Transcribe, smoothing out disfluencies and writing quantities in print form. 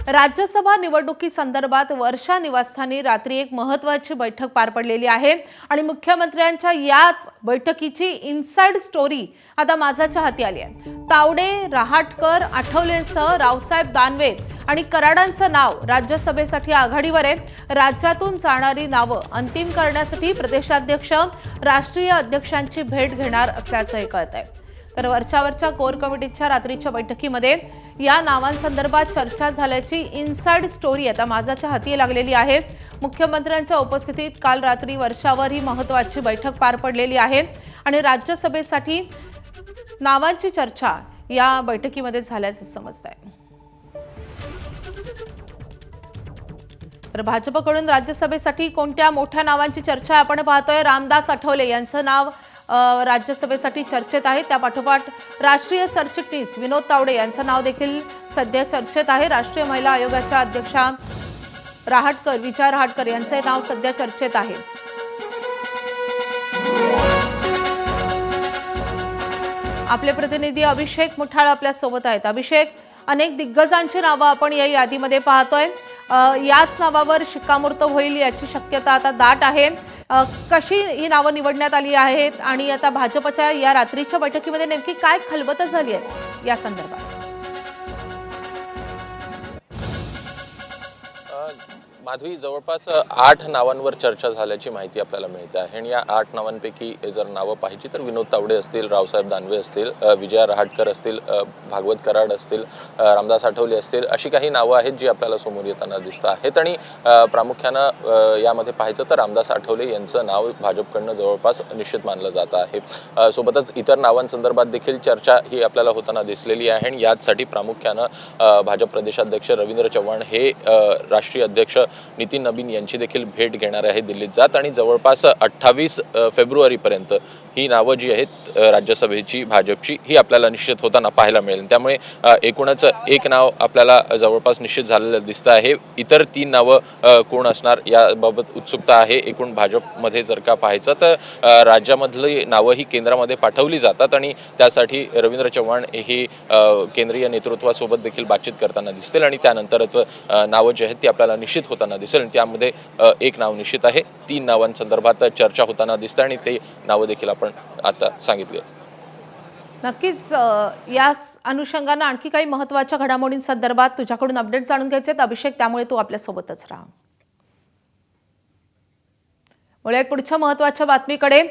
राज्यसभा निवडणुकीसंदर्भात वर्षा निवासस्थानी रात्री एक महत्त्वाची बैठक पार पडलेली आहे आणि मुख्यमंत्र्यांच्या याच बैठकीची इनसाइड स्टोरी आता माझ्याच्या हाती आली आहे। तावडे, रहाटकर, आठवलेंसह रावसाहेब दानवे आणि कराडांचं नाव राज्यसभेसाठी आघाडीवर आहे। राज्यातून जाणारी नावं अंतिम करण्यासाठी प्रदेशाध्यक्ष राष्ट्रीय अध्यक्षांची भेट घेणार असल्याचं कळतंय। तर वरच्या कोर कमिटीच्या रात्रीच्या बैठकीमध्ये या नावांसंदर्भात चर्चा झाल्याची इनसाइड स्टोरी आता माझ्याच्या हाती लागलेली आहे। मुख्यमंत्र्यांच्या उपस्थितीत काल रात्री वर्षावर ही महत्त्वाची बैठक पार पडलेली आहे आणि राज्यसभेसाठी नावांची चर्चा या बैठकीमध्ये झाल्याचे समजतंय। तर भाजपकडून राज्यसभेसाठी कोणत्या मोठ्या नावांची चर्चा आपण पाहतोय। रामदास आठवले यांचं नाव राज्यसभेसाठी चर्चेत आहे। त्या पाठोपाठ राष्ट्रीय सरचिटणीस विनोद तावडे यांचं नाव देखील सध्या चर्चेत आहे। राष्ट्रीय महिला आयोगाच्या अध्यक्षा विजया रहाटकर यांचे नाव सध्या चर्चेत आहे। आपले प्रतिनिधी अभिषेक मुठाळ आपल्या सोबत आहेत। अभिषेक, अनेक दिग्गजांची नावं आपण या यादीमध्ये पाहतोय। याच नावावर शिक्कामोर्तब होईल याची शक्यता आता दाट आहे। कशी ही नावं निवडण्यात आली आहेत आणि आता भाजपच्या या रात्रीच्या बैठकीमध्ये नेमकी काय खलबत झाली आहे या संदर्भात? माधवी, जवळपास 8 नावांवर चर्चा झाल्याची माहिती आपल्याला मिळते आहे आणि या 8 नावांपैकी जर नावं पाहिजे तर विनोद तावडे असतील, रावसाहेब दानवे असतील, विजया रहाटकर असतील, भागवत कराड असतील, रामदास आठवले असतील, अशी काही नावं आहेत जी आपल्याला समोर येताना दिसत आहेत। आणि प्रामुख्यानं यामध्ये पाहायचं तर रामदास आठवले यांचं नाव भाजपकडनं जवळपास निश्चित मानलं जात आहे। सोबतच इतर नावांसंदर्भात देखील चर्चा ही आपल्याला होताना दिसलेली आहे आणि याचसाठी प्रामुख्यानं भाजप प्रदेशाध्यक्ष रवींद्र चव्हाण हे राष्ट्रीय अध्यक्ष नितीन नबीन यांची देखील भेट घेणार आहे दिल्लीत जात आणि जवळपास 28 फेब्रुवारीपर्यंत ही नावं जी आहेत राज्यसभेची भाजपची ही आपल्याला निश्चित होताना पाहायला मिळेल। त्यामुळे एकूणच एक नाव आपल्याला जवळपास निश्चित झालेलं दिसतं आहे। इतर 3 नावं कोण असणार याबाबत उत्सुकता आहे। एकूण भाजपमध्ये जर का पाहायचं तर राज्यामधली नावं ही केंद्रामध्ये पाठवली जातात आणि त्यासाठी रवींद्र चव्हाण ही केंद्रीय नेतृत्वासोबत देखील बातचीत करताना दिसतील आणि त्यानंतरच नावं जी आहेत ती आपल्याला निश्चित होताना दिसेल। त्यामध्ये एक नाव निश्चित आहे, 3 नावांसंदर्भात चर्चा होताना दिसते आणि ते नावं देखील आपण आता सांगितले। नक्कीच या अनुषंगाने आणखी काही महत्त्वाच्या घडामोडींसंदर्भात तुझ्याकडून अपडेट जाणून घ्यायचे आहेत अभिषेक, त्यामुळे तू आपल्या सोबतच राहा। पुढच्या महत्त्वाच्या बातमीकडे